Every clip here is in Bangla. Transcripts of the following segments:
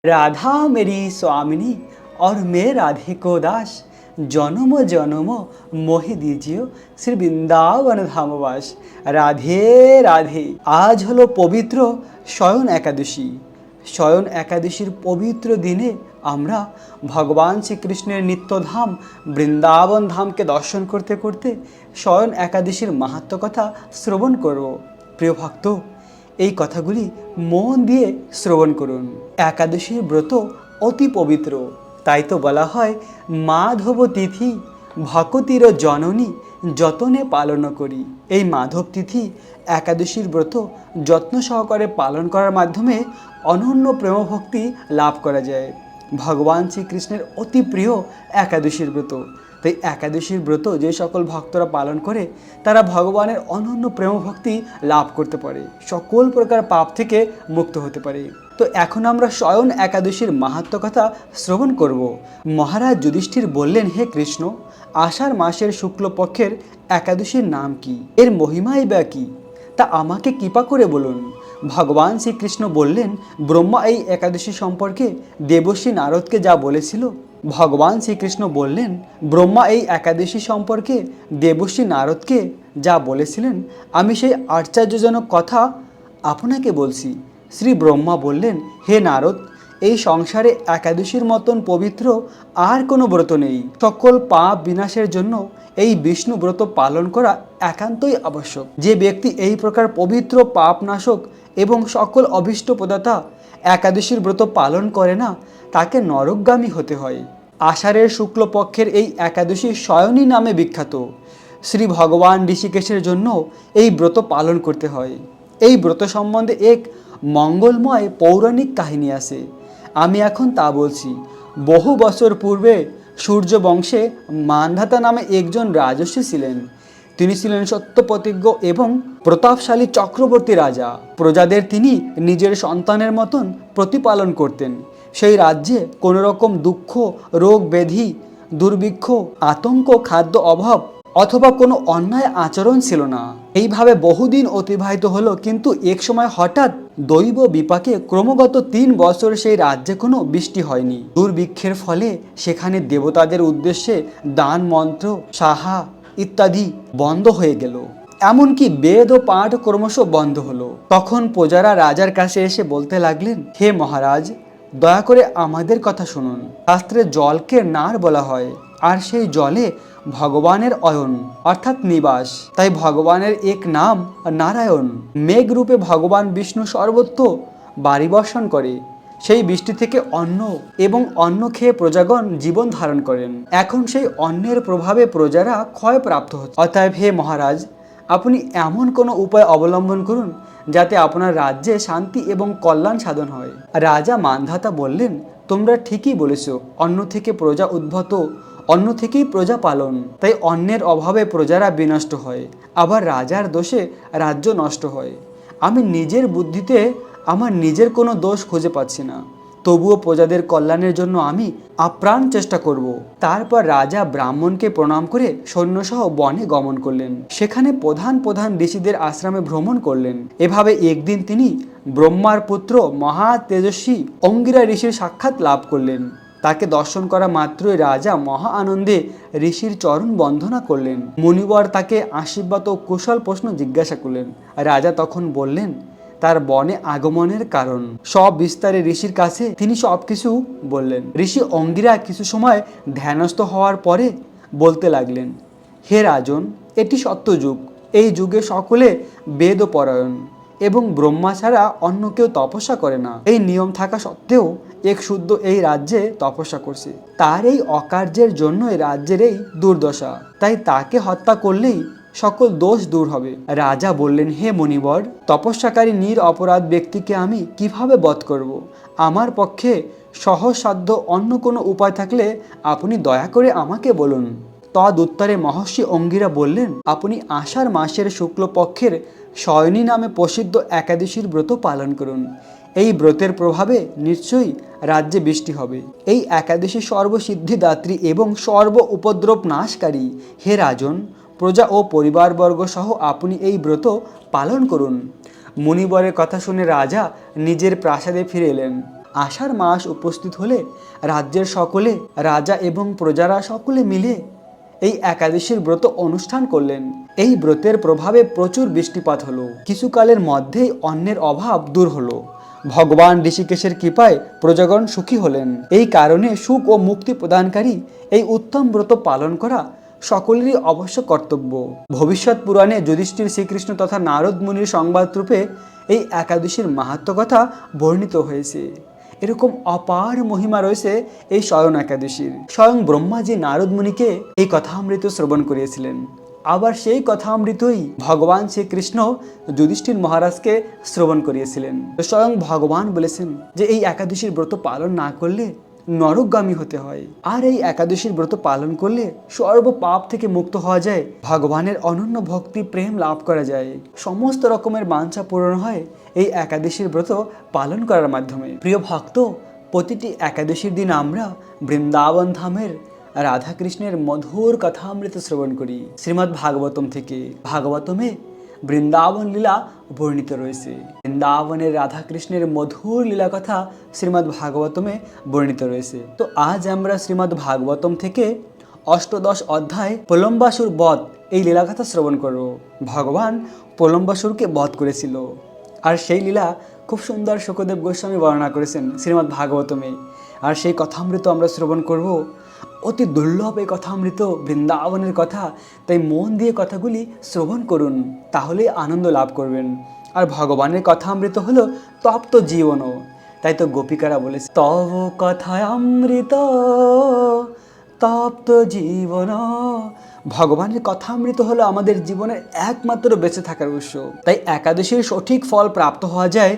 राधा मेरी स्वामिनी और मैं राधे को दास, জনম জনম মোহে দিজিও শ্রী বৃন্দাবন ধামবাস। রাধে রাধে। আজ হলো পবিত্র শয়ন একাদশী। শয়ন একাদশীর পবিত্র দিনে আমরা ভগবান শ্রীকৃষ্ণের নিত্যধাম বৃন্দাবন ধামকে দর্শন করতে করতে শয়ন একাদশীর মাহাত্ম্য কথা শ্রবণ করব। প্রিয় ভক্ত, এই কথাগুলি মন দিয়ে শ্রবণ করুন। একাদশীর ব্রত অতি পবিত্র, তাই তো বলা হয় মাধব তিথি ভকতির জননী যতনে পালন করি। এই মাধব তিথি একাদশীর ব্রত যত্ন সহকারে পালন করার মাধ্যমে অনন্য প্রেমভক্তি লাভ করা যায়। ভগবান শ্রীকৃষ্ণের অতি প্রিয় একাদশীর ব্রত, তাই একাদশীর ব্রত যে সকল ভক্তরা পালন করে তারা ভগবানের অনন্য প্রেমভক্তি লাভ করতে পারে, সকল প্রকার পাপ থেকে মুক্ত হতে পারে। তো এখন আমরা শয়ন একাদশীর মাহাত্ম্য কথা শ্রবণ করব। মহারাজ যুধিষ্ঠির বললেন, হে কৃষ্ণ, আষাঢ় মাসের শুক্লপক্ষের একাদশীর নাম কি? এর মহিমাই বা কি? তা আমাকে কৃপা করে বলুন। ভগবান শ্রীকৃষ্ণ বললেন, ব্রহ্মা এই একাদশী সম্পর্কে দেবর্ষি নারদকে যা বলেছিল। ভগবান শ্রীকৃষ্ণ বললেন, ব্রহ্মা এই একাদশী সম্পর্কে দেবর্ষি নারদকে যা বলেছিলেন আমি সেই আশ্চর্যজনক কথা আপনাকে বলছি। শ্রী ব্রহ্মা বললেন, হে নারদ, এই সংসারে একাদশীর মতন পবিত্র আর কোনো ব্রত নেই। সকল পাপ বিনাশের জন্য এই বিষ্ণু ব্রত পালন করা একান্তই আবশ্যক। যে ব্যক্তি এই প্রকার পবিত্র পাপনাশক এবং সকল অভীষ্ট প্রদাতা একাদশীর ব্রত পালন করে না, তাকে নরকগামী হতে হয়। আষাঢ়ের শুক্লপক্ষের এই একাদশী শয়নী নামে বিখ্যাত। শ্রী ভগবান ঋষিকেশের জন্য এই ব্রত পালন করতে হয়। এই ব্রত সম্বন্ধে এক মঙ্গলময় পৌরাণিক কাহিনী আছে, আমি এখন তা বলছি। বহু বছর পূর্বে সূর্য বংশে মান্ধাতা নামে একজন রাজর্ষি ছিলেন। তিনি ছিলেন সত্যপ্রতিজ্ঞ এবং প্রতাপশালী চক্রবর্তী রাজা। প্রজাদের তিনি নিজের সন্তানের মতন প্রতিপালন করতেন। সেই রাজ্যে কোনো রকম দুঃখ, রোগ ব্যাধি, দুর্ভিক্ষ, আতঙ্ক, খাদ্য অভাব অথবা কোনো অন্যায় আচরণ ছিল না। এইভাবে বহুদিন অতিবাহিত হলো, কিন্তু এক সময় হঠাৎ দৈব বিপাকে ক্রমাগত 3 বছর সেই রাজ্যে কোনো বৃষ্টি হয়নি। দুর্ভিক্ষের ফলে সেখানে দেবতাদের উদ্দেশ্যে দান মন্ত্র, সাহা ইত্যাদি বন্ধ হয়ে গেল। এমনকি বেদ ও পাঠ ক্রমশ বন্ধ হলো। তখন প্রজারা রাজার কাছে এসে বলতে লাগলেন, হে মহারাজ, দয়া করে আমাদের কথা শুনুন। শাস্ত্রে জলকে নার বলা হয়, আর সেই জলে ভগবানের অয়ন অর্থাৎ নিবাস। তাই ভগবানের এক নাম নারায়ণ। মেঘ রূপে ভগবান বিষ্ণু সর্বত্র বাড়ি বর্ষণ করে। সেই বৃষ্টি থেকে অন্ন এবং অন্ন খেয়ে প্রজাগণ জীবন ধারণ করেন। এখন সেই অন্নের প্রভাবে প্রজারা ক্ষয়প্রাপ্ত হচ্ছে। অতএব হে মহারাজ, আপনি এমন কোনো উপায় অবলম্বন করুন যাতে আপনার রাজ্যে শান্তি এবং কল্যাণ সাধন হয়। রাজা মান্ধাতা বললেন, তোমরা ঠিকই বলেছ, অন্ন থেকে প্রজা উদ্ভূত, অন্ন থেকেই প্রজা পালন। তাই অন্নের অভাবে প্রজারা বিনষ্ট হয়, আবার রাজার দোষে রাজ্য নষ্ট হয়। আমি নিজের বুদ্ধিতে আমার নিজের কোনো দোষ খুঁজে পাচ্ছি না, তবুও প্রজাদের কল্যাণের জন্য আমি আপ্রাণ চেষ্টা করব। তারপর রাজা ব্রাহ্মণকে প্রণাম করে সৈন্যসহ বনে গমন করলেন। সেখানে প্রধান প্রধান ঋষিদের আশ্রমে ভ্রমণ করলেন। এভাবে একদিন তিনি ব্রহ্মার পুত্র মহা তেজস্বী অঙ্গিরা ঋষির সাক্ষাৎ লাভ করলেন। তাকে দর্শন করা মাত্রই রাজা মহা আনন্দে ঋষির চরণ বন্দনা করলেন। মুনিবর তাকে আশীর্বাদ ও কুশল প্রশ্ন জিজ্ঞাসা করলেন। রাজা তখন বললেন তার বনে আগমনের কারণ। সব বিস্তারে ঋষির কাছে তিনি সবকিছু বললেন। ঋষি অঙ্গিরা কিছু সময় ধ্যানস্থ হওয়ার পরে বলতে লাগলেন, হে রাজন, এটি সত্যযুগ। এই যুগে সকলে বেদ পরায়ণ এবং ব্রহ্মা ছাড়া অন্য কেউ তপস্যা করে না। এই নিয়ম থাকা সত্ত্বেও এক শুদ্ধ এই রাজ্যে তপস্যা করছে। তার এই অকার্যের জন্য এই রাজ্যের এই দুর্দশা। তাই তাকে হত্যা করলেই সকল দোষ দূর হবে। রাজা বললেন, হে মুনিবর, তপস্যাকারী নিরপরাধ ব্যক্তিকে আমি কিভাবে বধ করব? আমার পক্ষে সহজসাধ্য অন্য কোনো উপায় থাকলে আপনি দয়া করে আমাকে বলুন। তদুত্তরে মহর্ষি অঙ্গিরা বললেন, আপনি আষাঢ় মাসের শুক্লপক্ষের শয়নী নামে প্রসিদ্ধ একাদশীর ব্রত পালন করুন। এই ব্রতের প্রভাবে নিশ্চয়ই রাজ্যে বৃষ্টি হবে। এই একাদশী সর্বসিদ্ধিদাত্রী এবং সর্ব উপদ্রব নাশকারী। হে রাজন, প্রজা ও পরিবারবর্গ সহ আপনি এই ব্রত পালন করুন। মুনিবরের কথা শুনে রাজা নিজের প্রাসাদে ফিরে এলেন। আষাঢ় মাস উপস্থিত হলে রাজ্যের সকলে, রাজা এবং প্রজারা সকলে মিলে এই একাদশীর ব্রত অনুষ্ঠান করলেন। এই ব্রতের প্রভাবে প্রচুর বৃষ্টিপাত হলো। কিছুকালের মধ্যেই অন্নের অভাব দূর হলো। ভগবান ঋষিকেশের কৃপায় প্রজাগণ সুখী হলেন। এই কারণে সুখ ও মুক্তি প্রদানকারী এই উত্তম ব্রত পালন করা সকলেরই অবশ্য কর্তব্য। ভবিষ্যৎ পুরাণে যুধিষ্ঠির, শ্রীকৃষ্ণ তথা নারদ মুনির সংবাদ রূপে এই একাদশীর মাহাত্ম্য কথা বর্ণিত হয়েছে। এরকম অপার মহিমা রয়েছে এই স্বয়ং একাদশীর। স্বয়ং ব্রহ্মাজি নারদ মুনিকে এই কথামৃত শ্রবণ করিয়েছিলেন। আবার সেই কথামৃতই ভগবান শ্রীকৃষ্ণ যুধিষ্ঠির মহারাজকে শ্রবণ করিয়েছিলেন। স্বয়ং ভগবান বলেছেন যে এই একাদশীর ব্রত পালন না করলে নরকগামী হতে হয়, আর এই একাদশীর ব্রত পালন করলে সর্ব পাপ থেকে মুক্ত হওয়া যায়, ভগবানের অনন্য ভক্তি প্রেম লাভ করা যায়, সমস্ত রকমের বাঞ্ছা পূরণ হয় এই একাদশীর ব্রত পালন করার মাধ্যমে। প্রিয় ভক্ত, প্রতিটি একাদশীর দিন আমরা বৃন্দাবন ধামের রাধাকৃষ্ণের মধুর কথামৃত শ্রবণ করি। শ্রীমদ্ ভাগবতম থেকে। ভাগবতমে বৃন্দাবন লীলা বর্ণিত রয়েছে। বৃন্দাবনের রাধাকৃষ্ণের মধুর লীলা কথা শ্রীমদ্ ভাগবতমে বর্ণিত রয়েছে। তো আজ আমরা শ্রীমদ্ ভাগবতম থেকে অষ্টদশ অধ্যায় প্রলম্বাসুর বধ এই লীলা কথা শ্রবণ করব। ভগবান প্রলম্বাসুরকে বধ করেছিল, আর সেই লীলা খুব সুন্দর শুকদেব গোস্বামী বর্ণনা করেছেন শ্রীমদ্ ভাগবতমে। আর সেই কথামৃত আমরা শ্রবণ করব। অতি দুর্লভ এই কথামৃত, বৃন্দাবনের কথা, তাই মন দিয়ে কথাগুলি শ্রবণ করুন, তাহলে আনন্দ লাভ করবেন। আর ভগবানের কথামৃত হলো তপ্ত জীবনও, তাই তো গোপিকারা বলেছে, তব কথায় অমৃত তপ্ত জীবন। ভগবানের কথামৃত হলো আমাদের জীবনের একমাত্র বেঁচে থাকার উৎস। তাই একাদশীর সঠিক ফল প্রাপ্ত হওয়া যায়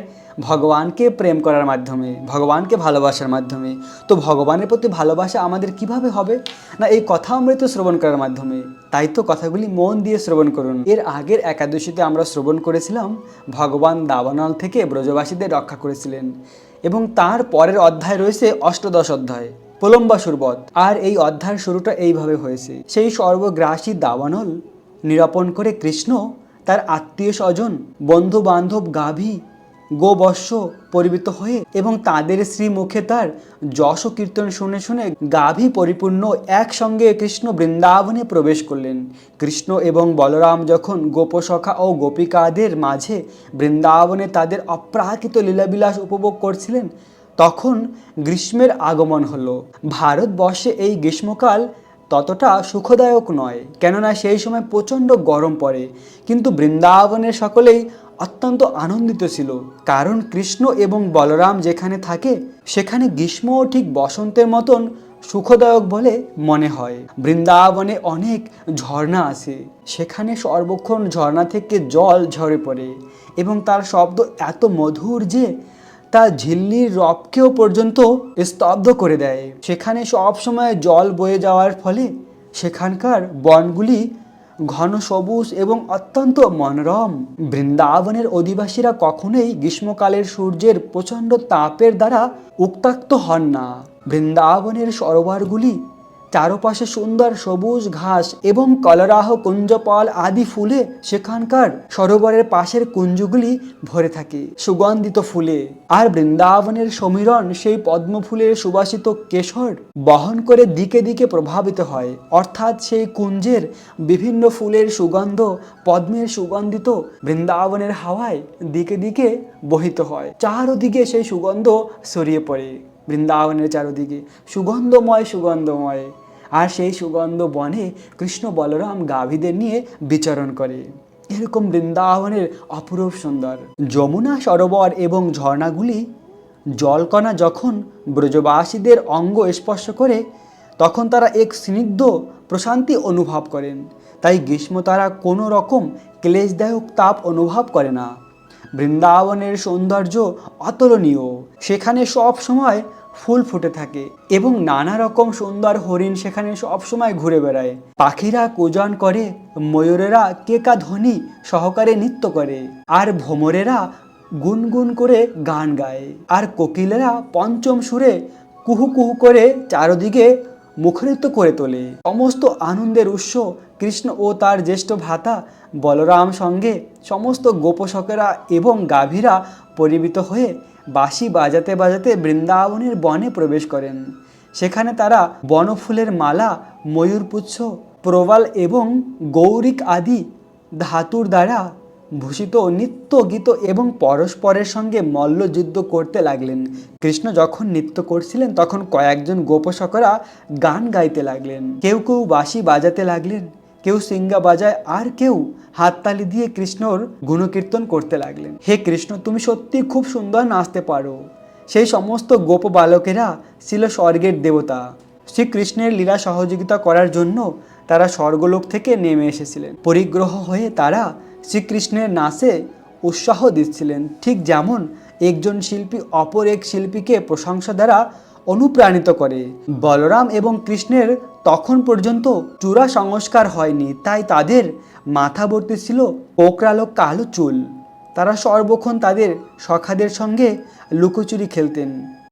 ভগবানকে প্রেম করার মাধ্যমে, ভগবানকে ভালোবাসার মাধ্যমে। তো ভগবানের প্রতি ভালোবাসা আমাদের কিভাবে হবে না, এই কথামৃত শ্রবণ করার মাধ্যমে। তাই তো কথাগুলি মন দিয়ে শ্রবণ করুন। এর আগের একাদশীতে আমরা শ্রবণ করেছিলাম ভগবান দাবানল থেকে ব্রজবাসীদের রক্ষা করেছিলেন, এবং তার পরের অধ্যায় রয়েছে অষ্টদশ অধ্যায় প্রলম্বাসুর বধ। আর এই অধ্যায়ের শুরুটা এইভাবে হয়েছে। সেই সর্বগ্রাসী দাবানল নিরাপণ করে কৃষ্ণ তার আত্মীয় স্বজন, বন্ধু বান্ধব, গাভী গোবর্ষ পরিবৃত হয়ে এবং তাদের শ্রীমুখে তার যশ কীর্তন শুনে শুনে গাভী পরিপূর্ণ একসঙ্গে কৃষ্ণ বৃন্দাবনে প্রবেশ করলেন। কৃষ্ণ এবং বলরাম যখন গোপসখা ও গোপিকাদের মাঝে বৃন্দাবনে তাদের অপ্রাকৃত লীলাবিলাস উপভোগ করছিলেন, তখন গ্রীষ্মের আগমন হলো। ভারতবর্ষে এই গ্রীষ্মকাল ততটা সুখদায়ক নয়, কেননা সেই সময় প্রচণ্ড গরম পড়ে, কিন্তু বৃন্দাবনের সকলেই অত্যন্ত আনন্দিত ছিল, কারণ কৃষ্ণ এবং বলরাম যেখানে থাকে সেখানে গ্রীষ্মও ঠিক বসন্তের মতন সুখদায়ক বলে মনে হয়। বৃন্দাবনে অনেক ঝর্ণা আছে, সেখানে সর্বক্ষণ ঝর্ণা থেকে জল ঝরে পড়ে এবং তার শব্দ এত মধুর যে তা ঝিল্লির রবকেও পর্যন্ত স্তব্ধ করে দেয়। সেখানে সব সময় জল বয়ে যাওয়ার ফলে সেখানকার বনগুলি ঘন সবুজ এবং অত্যন্ত মনোরম। বৃন্দাবনের অধিবাসীরা কখনোই গ্রীষ্মকালের সূর্যের প্রচণ্ড তাপের দ্বারা উত্তক্ত হন না। বৃন্দাবনের সরোবরগুলি চারপাশে সুন্দর সবুজ ঘাস এবং কলরাহ, কুঞ্জপাল আদি ফুলে সেখানকার সরোবরের পাশের কুঞ্জগুলি ভরে থাকে সুগন্ধিত ফুলে। আর বৃন্দাবনের সমীরণ সেই পদ্ম ফুলের সুবাসিত কেশর বহন করে দিকে দিকে প্রভাবিত হয়, অর্থাৎ সেই কুঞ্জের বিভিন্ন ফুলের সুগন্ধ পদ্মের সুগন্ধিত বৃন্দাবনের হাওয়ায় দিকে দিকে বহিত হয়। চারদিকে সেই সুগন্ধ ছড়িয়ে পড়ে। বৃন্দাবনের চারদিকে সুগন্ধময় সুগন্ধময়, আর সেই সুগন্ধ বনে কৃষ্ণ বলরাম গাভীদের নিয়ে বিচরণ করে। এরকম বৃন্দাবনের অপরূপ সুন্দর যমুনা সরোবর এবং ঝর্ণাগুলি জলকণা যখন ব্রজবাসীদের অঙ্গ স্পর্শ করে তখন তারা এক স্নিগ্ধ প্রশান্তি অনুভব করেন। তাই গ্রীষ্ম তারা কোনো রকম ক্লেশদায়ক তাপ অনুভব করে না। বৃন্দাবনের সৌন্দর্য অতুলনীয়, সেখানে সব সময় ফুল ফুটে থাকে এবং নানা রকম সুন্দর হরিণ সেখানে সব সময় ঘুরে বেড়ায়। পাখিরা কুজন করে, ময়ূরেরা কেকা ধ্বনি সহকারে নৃত্য করে, আর ভ্রমরেরা গুনগুন করে গান গায়, আর কোকিলেরা পঞ্চম সুরে কুহু কুহু করে চারদিকে মুখরিত করে তোলে। সমস্ত আনন্দের উৎস কৃষ্ণ ও তার জ্যেষ্ঠ ভ্রাতা বলরাম সঙ্গে সমস্ত গোপসখেরা এবং গাভীরা পরিবৃত হয়ে বাঁশি বাজাতে বাজাতে বৃন্দাবনের বনে প্রবেশ করেন। সেখানে তারা বনফুলের মালা, ময়ূরপুচ্ছ, প্রবাল এবং গৌরিক আদি ধাতুর দ্বারা ভূষিত নৃত্য গীত এবং পরস্পরের সঙ্গে মল্লযুদ্ধ করতে লাগলেন। কৃষ্ণ যখন নৃত্য করছিলেন তখন কয়েকজন গোপসকরা গান গাইতে লাগলেন। কেউ কেউ বাঁশি বাজাতে লাগলেন, কেউ সিঙ্গা বাজায়, আর কেউ হাততালি দিয়ে কৃষ্ণর গুণকীর্তন করতে লাগলেন। হে কৃষ্ণ, তুমি সত্যি খুব সুন্দর নাচতে পারো। সেই সমস্ত গোপ বালকেরা ছিল স্বর্গের দেবতা। শ্রীকৃষ্ণের লীলা সহযোগিতা করার জন্য তারা স্বর্গলোক থেকে নেমে এসেছিলেন। পরিগ্রহ হয়ে তারা শ্রীকৃষ্ণের নাচে উৎসাহ দিচ্ছিলেন, ঠিক যেমন একজন শিল্পী অপর এক শিল্পীকে প্রশংসা দ্বারা অনুপ্রাণিত করে। বলরাম এবং কৃষ্ণের তখন পর্যন্ত চূড়া সংস্কার হয়নি, তাই তাদের মাথাভর্তি ছিল কোকড়ালো কালো চুল। তারা সর্বক্ষণ তাদের সখাদের সঙ্গে লুকোচুরি খেলতেন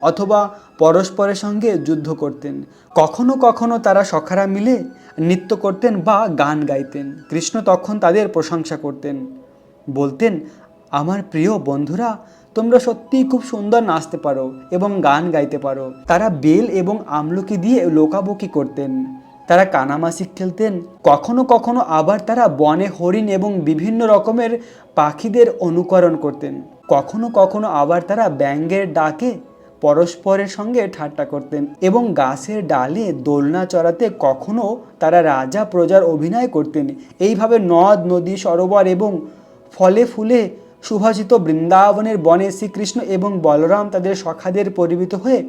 অথবা পরস্পরের সঙ্গে যুদ্ধ করতেন। কখনো কখনো তারা সখারা মিলে নৃত্য করতেন বা গান গাইতেন। কৃষ্ণ তখন তাদের প্রশংসা করতেন, বলতেন, আমার প্রিয় বন্ধুরা, তোমরা সত্যিই খুব সুন্দর নাচতে পারো এবং গান গাইতে পারো। তারা বেল এবং আমলকি দিয়ে লোকাবকি করতেন, তারা কানামাছি খেলতেন। কখনো কখনো আবার তারা বনে হরিণ এবং বিভিন্ন রকমের পাখিদের অনুকরণ করতেন। কখনো কখনো আবার তারা ব্যাঙের ডাকে পরস্পরের সঙ্গে ঠাট্টা করতেন এবং গাছের ডালে দোলনা চড়াতে কখনো তারা রাজা প্রজার অভিনয় করতেন। এইভাবে নদ নদী সরোবর এবং ফলে ফুলে সুভাষিত বৃন্দাবনের বনে শ্রীকৃষ্ণ এবং বলরাম তাদের সখাদের পরিবৃত হয়ে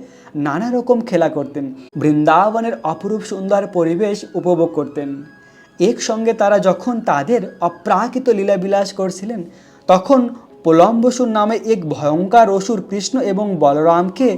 নানা রকম খেলা করতেন, বৃন্দাবনের অপরূপ সুন্দর পরিবেশ উপভোগ করতেন। একসঙ্গে তারা যখন তাদের অপ্রাকৃত লীলাবিলাস করছিলেন তখন প্রলম্বসুর নামে এক ভয়ঙ্কর অসুর কৃষ্ণ এবং বলরামকে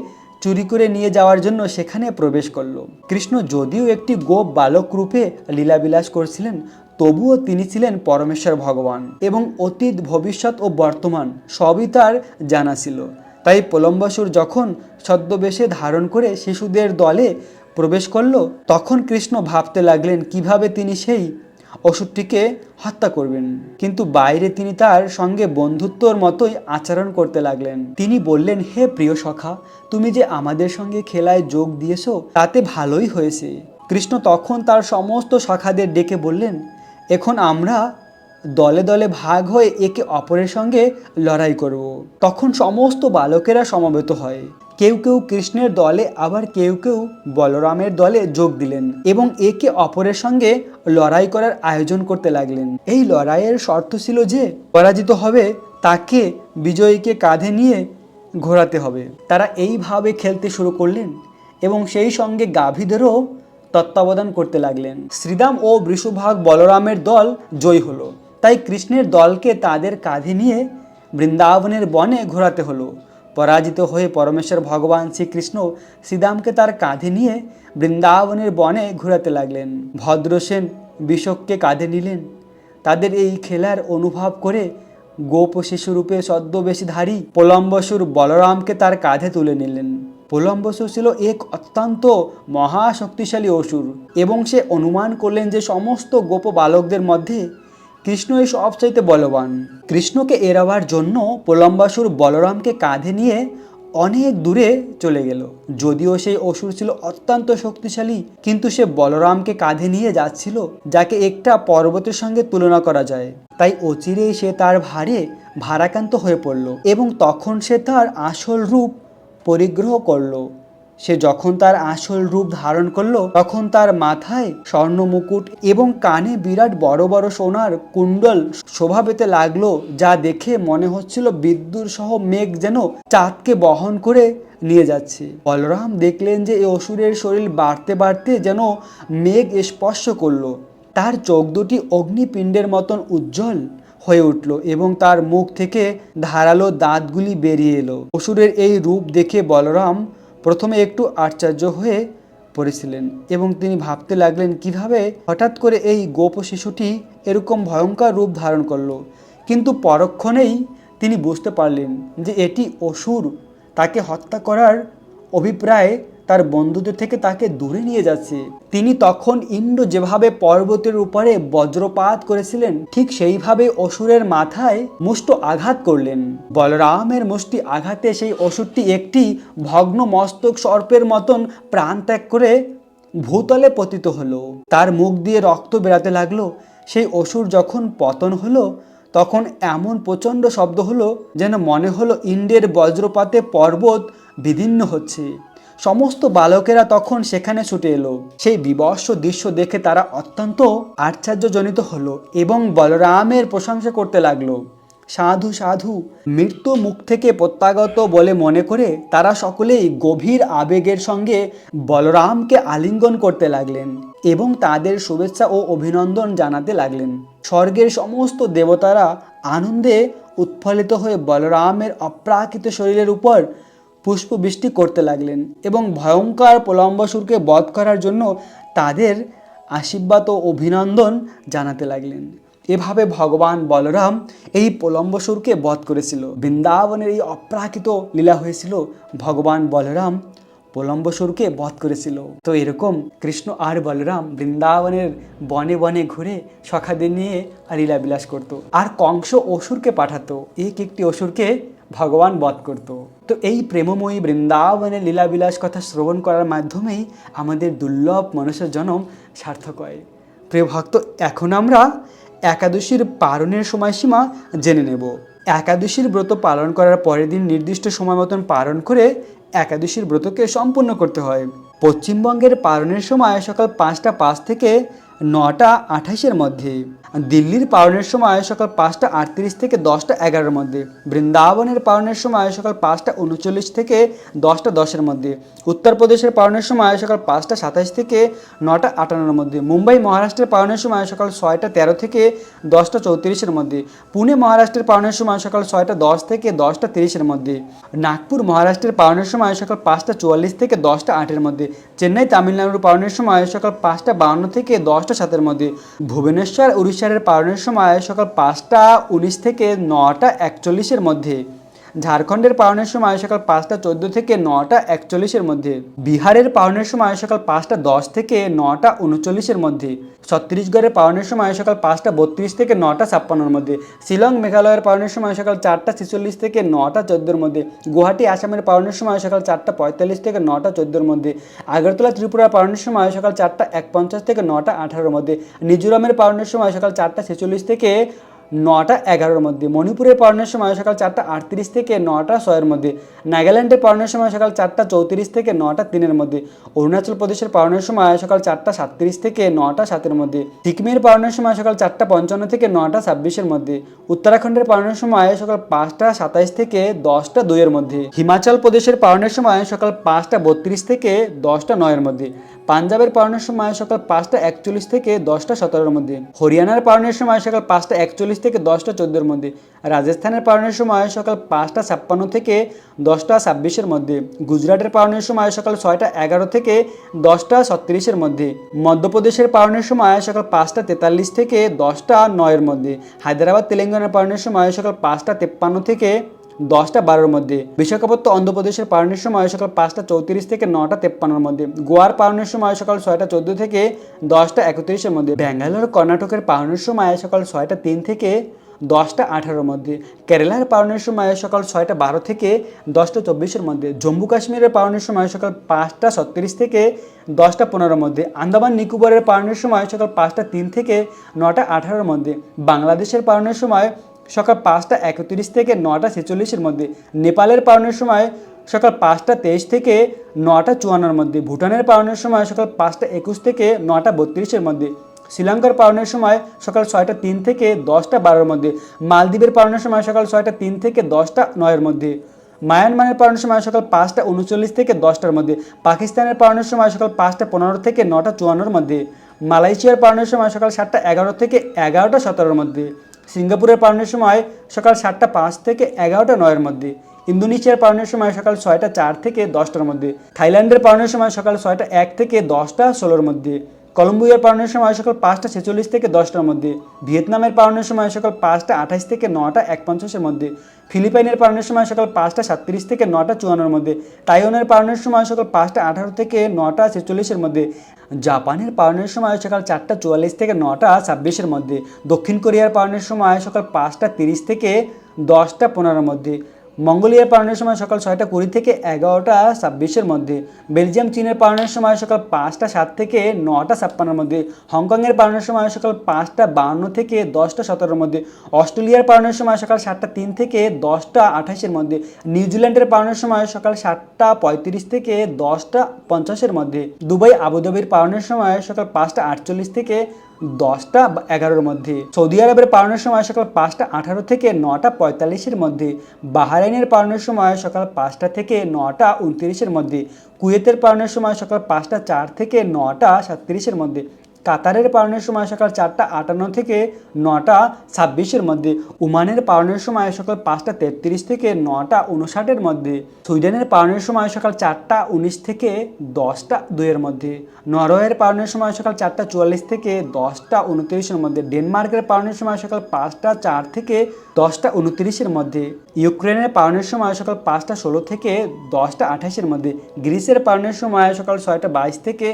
চুরি করে নিয়ে যাওয়ার জন্য সেখানে প্রবেশ করল। কৃষ্ণ যদিও একটি গোপ বালক রূপে লীলাবিলাস করছিলেন, তবুও তিনি ছিলেন পরমেশ্বর ভগবান এবং অতীত ভবিষ্যৎ ও বর্তমান সবই তার জানা ছিল। তাই প্রলম্বাসুর যখন ছদ্মবেশে ধারণ করে শিশুদের দলে প্রবেশ করল তখন কৃষ্ণ ভাবতে লাগলেন কিভাবে তিনি সেই অসুরটিকে হত্যা করবেন, কিন্তু বাইরে তিনি তার সঙ্গে বন্ধুত্বর মতোই আচরণ করতে লাগলেন। তিনি বললেন, হে প্রিয় সখা, তুমি যে আমাদের সঙ্গে খেলায় যোগ দিয়েছো তাতে ভালোই হয়েছে। কৃষ্ণ তখন তার সমস্ত সখাদের ডেকে বললেন, এখন আমরা দলে দলে ভাগ হয়ে একে অপরের সঙ্গে লড়াই করব। তখন সমস্ত বালকেরা সমবেত হয়। কেউ কেউ কৃষ্ণের দলে আবার কেউ কেউ বলরামের দলে যোগ দিলেন এবং একে অপরের সঙ্গে লড়াই করার আয়োজন করতে লাগলেন। এই লড়াইয়ের শর্ত ছিল যে পরাজিত হবে তাকে বিজয়ীকে কাঁধে নিয়ে ঘোরাতে হবে। তারা এইভাবে খেলতে শুরু করলেন এবং সেই সঙ্গে গাভীদেরও তত্ত্বাবধান করতে লাগলেন। শ্রীদাম ও বৃষভাগ বলরামের দল জয়ী হলো, তাই কৃষ্ণের দলকে তাদের কাঁধে নিয়ে বৃন্দাবনের বনে ঘোরাতে হলো। পরাজিত হয়ে পরমেশ্বর ভগবান শ্রীকৃষ্ণ শ্রীদামকে তার কাঁধে নিয়ে বৃন্দাবনের বনে ঘোরাতে লাগলেন। ভদ্রসেন বিষককে কাঁধে নিলেন। তাদের এই খেলার অনুভব করে গোপ শিশুরূপে ছদ্মবেশধারী প্রলম্বসুর বলরামকে তার কাঁধে তুলে নিলেন। প্রলম্বসুর ছিল এক অত্যন্ত মহাশক্তিশালী অসুর এবং সে অনুমান করলেন যে সমস্ত গোপ বালকদের মধ্যে কৃষ্ণই সবচাইতে বলবান। কৃষ্ণকে এড়াবার জন্য প্রলম্বাসুর বলরামকে কাঁধে নিয়ে অনেক দূরে চলে গেল। যদিও সেই অসুর ছিল অত্যন্ত শক্তিশালী, কিন্তু সে বলরামকে কাঁধে নিয়ে যাচ্ছিল যাকে একটা পর্বতের সঙ্গে তুলনা করা যায়। তাই অচিরেই সে তার ভারে ভারাক্রান্ত হয়ে পড়ল এবং তখন সে তার আসল রূপ পরিগ্রহ করল। সে যখন তার আসল রূপ ধারণ করলো তখন তার মাথায় স্বর্ণ মুকুট এবং কানে বিরাট বড় বড় সোনার কুণ্ডল শোভা পেতে লাগলো, যা দেখে মনে হচ্ছিল বিদ্যুৎ সহ মেঘ যেন চাঁদকে বহন করে নিয়ে যাচ্ছে। বলরাম দেখলেন যে এই অসুরের শরীর বাড়তে বাড়তে যেন মেঘ স্পর্শ করলো। তার চোখ দুটি অগ্নিপিণ্ডের মতন উজ্জ্বল হয়ে উঠল এবং তার মুখ থেকে ধারালো দাঁতগুলি বেরিয়ে এলো। অসুরের এই রূপ দেখে বলরাম প্রথমে একটু আশ্চর্য হয়ে পড়েছিলেন এবং তিনি ভাবতে লাগলেন কিভাবে হঠাৎ করে এই গোপ শিশুটি এরকম ভয়ঙ্কর রূপ ধারণ করলো। কিন্তু পরক্ষণেই তিনি বুঝতে পারলেন যে এটি অসুর। তাকে হত্যা করার অভিপ্রায়ে তার বন্ধুদের থেকে তাকে দূরে নিয়ে যাচ্ছে। তিনি তখন ইন্দ্র যেভাবে পর্বতের উপরে বজ্রপাত করেছিলেন ঠিক সেইভাবে অসুরের মাথায় মুষ্ট আঘাত করলেন। বলরামের মুষ্টি আঘাতে সেই অসুরটি একটি ভগ্ন মস্তক সর্পের মতন প্রাণ ত্যাগ করে ভূতলে পতিত হলো। তার মুখ দিয়ে রক্ত বেরাতে লাগলো। সেই অসুর যখন পতন হলো তখন এমন প্রচণ্ড শব্দ হলো যেন মনে হলো ইন্দ্রের বজ্রপাতে পর্বত বিদীর্ণ হচ্ছে। সমস্ত বালকেরা তখন সেখানে ছুটে এলো। সেই বিভৎস দৃশ্য দেখে তারা অত্যন্ত আশ্চর্যজনিত হলো এবং বলরামের প্রশংসা করতে লাগলো। সাধু সাধু, মৃত্যু মুখ থেকে প্রত্যাগত বলে মনে করে তারা সকলেই গভীর আবেগের সঙ্গে বলরামকে আলিঙ্গন করতে লাগলেন এবং তাদের শুভেচ্ছা ও অভিনন্দন জানাতে লাগলেন। স্বর্গের সমস্ত দেবতারা আনন্দে উৎফুল্লিত হয়ে বলরামের অপ্রাকৃত শরীরের উপর পুষ্পবৃষ্টি করতে লাগলেন এবং ভয়ঙ্কর প্রলম্বাসুরকে বধ করার জন্য তাদের আশীর্বাদ ও অভিনন্দন জানাতে লাগলেন। এভাবে ভগবান বলরাম এই প্রলম্বাসুরকে বধ করেছিল। বৃন্দাবনের এই অপ্রাকৃত লীলা হয়েছিল, ভগবান বলরাম প্রলম্বাসুরকে বধ করেছিল। তো এরকম কৃষ্ণ আর বলরাম বৃন্দাবনের বনে বনে ঘুরে সখাদের নিয়ে লীলা বিলাস করত। আর কংস অসুরকে পাঠাতো, একটি অসুরকে ভগবান বধ করত। তো এই প্রেমময়ী বৃন্দাবনের লীলাবিলাস কথা শ্রবণ করার মাধ্যমেই আমাদের দুর্লভ মানুষের জন্ম সার্থক হয়। প্রিয় ভক্ত, এখন আমরা একাদশীর পালনের সময়সীমা জেনে নেব। একাদশীর ব্রত পালন করার পরের দিন নির্দিষ্ট সময় মতন পালন করে একাদশীর ব্রতকে সম্পূর্ণ করতে হয়। পশ্চিমবঙ্গের পালনের সময় সকাল 5টা 5 থেকে 9টা 28-এর মধ্যে, দিল্লির পালনের সময় সকাল 5টা 38 থেকে 10টা 11-এর মধ্যে, বৃন্দাবনের পালনের সময় সকাল 5টা 39 থেকে 10টা 10-এর মধ্যে, উত্তরপ্রদেশের পালনের সময় সকাল 5টা 27 থেকে 9টা 58-এর মধ্যে, মুম্বাই মহারাষ্ট্রের পালনের সময় সকাল 6টা 13 থেকে 10টা 34-এর মধ্যে, পুনে মহারাষ্ট্রের পালনের সময় সকাল 6টা 10 থেকে 10টা 30-এর মধ্যে, নাগপুর মহারাষ্ট্রের পালনের সময় সকাল 5টা 44 থেকে 10টা 8-এর মধ্যে, চেন্নাই তামিলনাড়ুর পালনের সময় সকাল 5টা 52 থেকে 10টা 7-এর মধ্যে, ভুবনেশ্বর উড়িষ্যার পালনের সময় সকাল 5টা 19 থেকে 9টা 41-এর মধ্যে, ঝাড়খণ্ডের পালনের সময় সকাল 5টা 14 থেকে 9টা 41-এর মধ্যে, বিহারের পালনের সময় সকাল 5টা 10 থেকে 9টা 39-এর মধ্যে, ছত্তিশগড়ের পালনের সময় সকাল 5টা 32 থেকে 9টা 56-এর মধ্যে, শিলং মেঘালয়ের পালনের সময় সকাল 4টা 46 থেকে 9টা 14-এর মধ্যে, গুয়াহাটি আসামের পালনের সময় সকাল 4টা 45 থেকে 9টা 14-এর মধ্যে, আগরতলা ত্রিপুরার পালনের সময় সকাল 4টা 51 থেকে 9টা 18-এর মধ্যে, মিজোরামের পালনের সময় সকাল 4টা 46 থেকে 9টা 11-এর মধ্যে, মণিপুরের পালনের সময় সকাল 4টা 38 থেকে 9টা 6-এর মধ্যে, নাগাল্যান্ডের পালনের সময় সকাল 4টা 34 থেকে 9টা 3-এর মধ্যে, অরুণাচল প্রদেশের পালনের সময় সকাল 4টা 37 থেকে 9টা 7-এর মধ্যে, সিকিমের পালনের সময় সকাল 4টা 55 থেকে 9টা 26-এর মধ্যে, উত্তরাখণ্ডের পালনের সময় সকাল 5টা 27 থেকে 10টা 2-এর মধ্যে, হিমাচল প্রদেশের পালনের সময় সকাল 5টা 32 থেকে 10টা 9-এর মধ্যে, পাঞ্জাবের পালনের সময় সকাল 5টা 41 থেকে 10টা 17-এর মধ্যে, হরিয়ানার পালনের সময় সকাল 5টা 41 থেকে 10টা 14-এর মধ্যে, রাজস্থানের পালনের সময় সকাল 5টা 56 থেকে 10টা 26-এর মধ্যে, গুজরাটের পালনের সময় সকাল 6টা 11 থেকে 10টা 36-এর মধ্যে, মধ্যপ্রদেশের পালনের সময় সকাল 5টা 43 থেকে 10টা 9-এর মধ্যে, হায়দ্রাবাদ তেলেঙ্গানার পালনের সময় সকাল 5টা 53 থেকে 10টা 12-এর মধ্যে, বিশাখাপত্তনম অন্ধ্রপ্রদেশের পালনের সময় সকাল 5টা 34 থেকে 9টা 53-এর মধ্যে, গোয়ার পালনের সময় সকাল 6টা 14 থেকে 10টা 31-এর মধ্যে, ব্যাঙ্গালোর কর্ণাটকের পালনের সময় সকাল 6টা 3 থেকে 10টা 18-এর মধ্যে, কেরালার পালনের সময় সকাল 6টা 12 থেকে 10টা 24-এর মধ্যে, জম্মু কাশ্মীরের পালনের সময় সকাল 5টা 36 থেকে 10টা 15-এর মধ্যে, আন্দামান নিকোবরের পালনের সময় সকাল 5টা 3 থেকে 9টা 18-এর মধ্যে, বাংলাদেশের পালনের সময় সকাল 5টা 31 থেকে 9টা 46-এর মধ্যে, নেপালের পালনের সময় সকাল 5টা 23 থেকে 9টা 54-এর মধ্যে, ভুটানের পালনের সময় সকাল 5টা 21 থেকে 9টা 32-এর মধ্যে, শ্রীলঙ্কার পালনের সময় সকাল 6টা 3 থেকে 10টা 12-এর মধ্যে, মালদ্বীপের পালনের সময় সকাল 6টা 3 থেকে 10টা 9-এর মধ্যে, মায়ানমারের পালনের সময় সকাল 5টা 39 থেকে 10টার মধ্যে, পাকিস্তানের পালনের সময় সকাল 5টা 15 থেকে 9টা 54-এর মধ্যে, মালয়েশিয়ার পালনের সময় সকাল 7টা 11 থেকে 11টা 17-এর মধ্যে, সিঙ্গাপুরের পালনের সময় সকাল 7টা 5 থেকে 11টা 9-এর মধ্যে, ইন্দোনেশিয়ার পালনের সময় সকাল 6টা 4 থেকে 10টার মধ্যে, থাইল্যান্ডের পালনের সময় সকাল 6টা 1 থেকে 10টা 16-এর মধ্যে, কলম্বিয়ার পালনের সময় সকাল 5টা 46 থেকে 10টার মধ্যে, ভিয়েতনামের পালনের সময় সকাল 5টা 28 থেকে 9টা 51-এর মধ্যে, ফিলিপাইনের পালনের সময় সকাল 5টা 37 থেকে 9টা 54-এর মধ্যে, তাইওয়ানের পালনের সময় সকাল 5টা 18 থেকে 9টা 46-এর মধ্যে, জাপানের পালনের সময় সকাল 4টা 44 থেকে 9টা 26-এর মধ্যে, দক্ষিণ কোরিয়ার পালনের সময় সকাল 5টা 30 থেকে 10টা 15-এর মধ্যে, মঙ্গোলিয়ার পালনের সময় সকাল 6টা 20 থেকে 11টা 26-এর মধ্যে, বেলজিয়াম চীনের পালনের সময় সকাল 5টা 7 থেকে 9টা 56-এর মধ্যে, হংকংয়ের পালনের সময় সকাল 5টা 52 থেকে 10টা 17-এর মধ্যে, অস্ট্রেলিয়ার পালনের সময় সকাল 7টা 3 থেকে 10টা 28-এর মধ্যে, নিউজিল্যান্ডের পালনের সময় সকাল 7টা 35 থেকে 10টা 50-এর মধ্যে, দুবাই আবুধাবির পালনের সময় সকাল 5টা 48 থেকে 10টা 11-এর মধ্যে, সৌদি আরবের পালনের সময় সকাল 5টা 18 থেকে 9টা 45-এর মধ্যে, বাহরাইনের পালনের সময় সকাল 5টা থেকে 9টা 29-এর মধ্যে, কুয়েতের পালনের সময় সকাল 5টা 4 থেকে 9টা 37-এর মধ্যে, কাতারের পালনের সময় সকাল 4টা 58 থেকে 9টা 26-এর মধ্যে, ওমানের পালনের সময় সকাল 5টা 33 থেকে 9টা 59-এর মধ্যে, সুইডেনের পালনের সময় সকাল 4টা 19 থেকে 10টা 2-এর মধ্যে, নরওয়ের পালনের সময় সকাল 4টা 44 থেকে 10টা 29-এর মধ্যে, ডেনমার্কের পালনের সময় সকাল 5টা 4 থেকে 10টা 29-এর মধ্যে, ইউক্রেনের পালনের সময় সকাল 5টা 16 থেকে 10টা 28-এর মধ্যে, গ্রিসের পালনের সময় সকাল 6টা 22 থেকে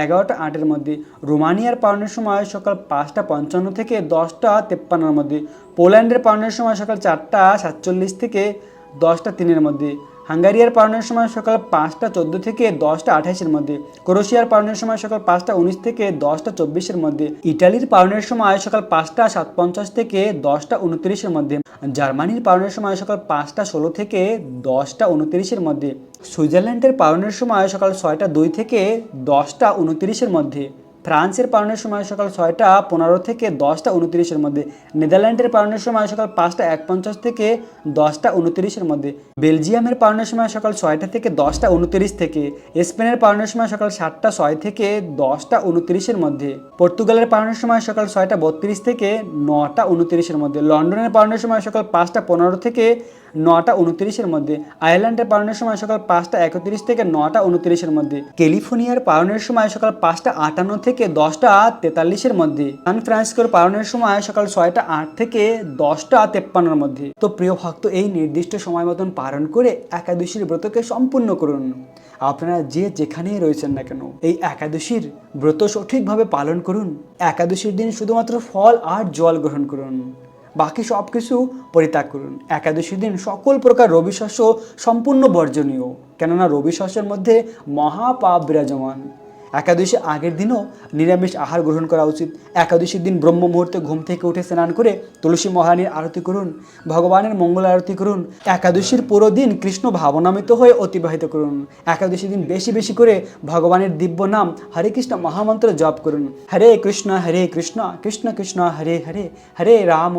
11টা 8-এর মধ্যে, রোমানিয়ার পালনের সময় সকাল 5টা 55 থেকে 10টা 53-এর মধ্যে, পোল্যান্ডের পালনের সময় সকাল 4টা 47 থেকে 10টা 3-এর মধ্যে, হাঙ্গারিয়ার পালনের সময় সকাল 5টা 14 থেকে 10টা 28-এর মধ্যে, ক্রোয়েশিয়ার পালনের সময় সকাল 5টা 19 থেকে 10টা 24-এর মধ্যে, ইটালির পালনের সময় সকাল 5টা 57 থেকে 10টা 29-এর মধ্যে, জার্মানির পালনের সময় সকাল 5টা 16 থেকে 10টা 29-এর মধ্যে, সুইজারল্যান্ডের পালনের সময় সকাল 6টা 2 থেকে 10টা 29-এর মধ্যে, ফ্রান্সের পালনের সময় সকাল 6টা 15 থেকে 10টা 29-এর মধ্যে, নেদারল্যান্ডের পালনের সময় সকাল 5টা 51 থেকে 10টা 29-এর মধ্যে, বেলজিয়ামের পালনের সময় সকাল 6টা থেকে 10টা 29 থেকে, স্পেনের পালনের সময় সকাল 7টা 6 থেকে 10টা 29-এর মধ্যে, পর্তুগালের পালনের সময় সকাল 6টা 32 থেকে 9টা 29-এর মধ্যে, লন্ডনের পালনের সময় সকাল 5টা 15 থেকে 9টা 29-এর মধ্যে, আয়ারল্যান্ডের পালনের সময় সকাল 5টা 31 থেকে 9টা 29-এর মধ্যে, ক্যালিফোর্নিয়ার পালনের সময় সকাল 5টা 58 থেকে 10টা 43-এর মধ্যে, সান ফ্রান্সিসকোর পালনের সময় সকাল 6টা 8 থেকে 10টা 53-এর মধ্যে। তো প্রিয় ভক্ত, এই নির্দিষ্ট সময় মতন পালন করে একাদশীর ব্রতকে সম্পূর্ণ করুন। আপনারা যে যেখানেই রয়েছেন না কেন, এই একাদশীর ব্রত সঠিকভাবে পালন করুন। একাদশীর দিন শুধুমাত্র ফল আর জল গ্রহণ করুন, বাকি সব কিছু পরিত্যাগ করুন। একাদশীর দিন সকল প্রকার রবি শস্য সম্পূর্ণ বর্জনীয়, কেননা রবি শস্যের মধ্যে মহাপাপ বিরাজমান। একাদশী আগের দিনও নিরামিষ আহার গ্রহণ করা উচিত। একাদশীর দিন ব্রহ্ম মুহূর্তে ঘুম থেকে উঠে স্নান করে তুলসী মহারানীর আরতি করুন, ভগবানের মঙ্গল আরতি করুন। একাদশীর পুরো দিন কৃষ্ণ ভাবনামিত হয়ে অতিবাহিত করুন। একাদশীর দিন বেশি বেশি করে ভগবানের দিব্য নাম হরে কৃষ্ণ মহামন্ত্র জপ করুন। হরে কৃষ্ণ কৃষ্ণ কৃষ্ণ হরে হরে, হরে রাম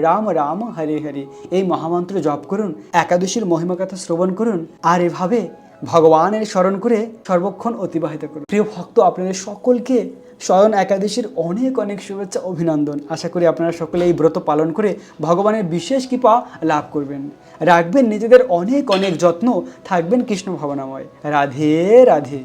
রাম রাম হরে হরে, এই মহামন্ত্র জপ করুন। একাদশীর মহিমা কথা শ্রবণ করুন, আর এভাবে ভগবানের স্মরণ করে সর্বক্ষণ অতিবাহিত করুন। প্রিয় ভক্ত, আপনাদের সকলকে স্বয়ং একাদশীর অনেক অনেক শুভেচ্ছা, অভিনন্দন। আশা করি আপনারা সকলে এই ব্রত পালন করে ভগবানের বিশেষ কৃপা লাভ করবেন। রাখবেন নিজেদের অনেক অনেক যত্ন, থাকবেন কৃষ্ণ ভাবনাময়। রাধে রাধে।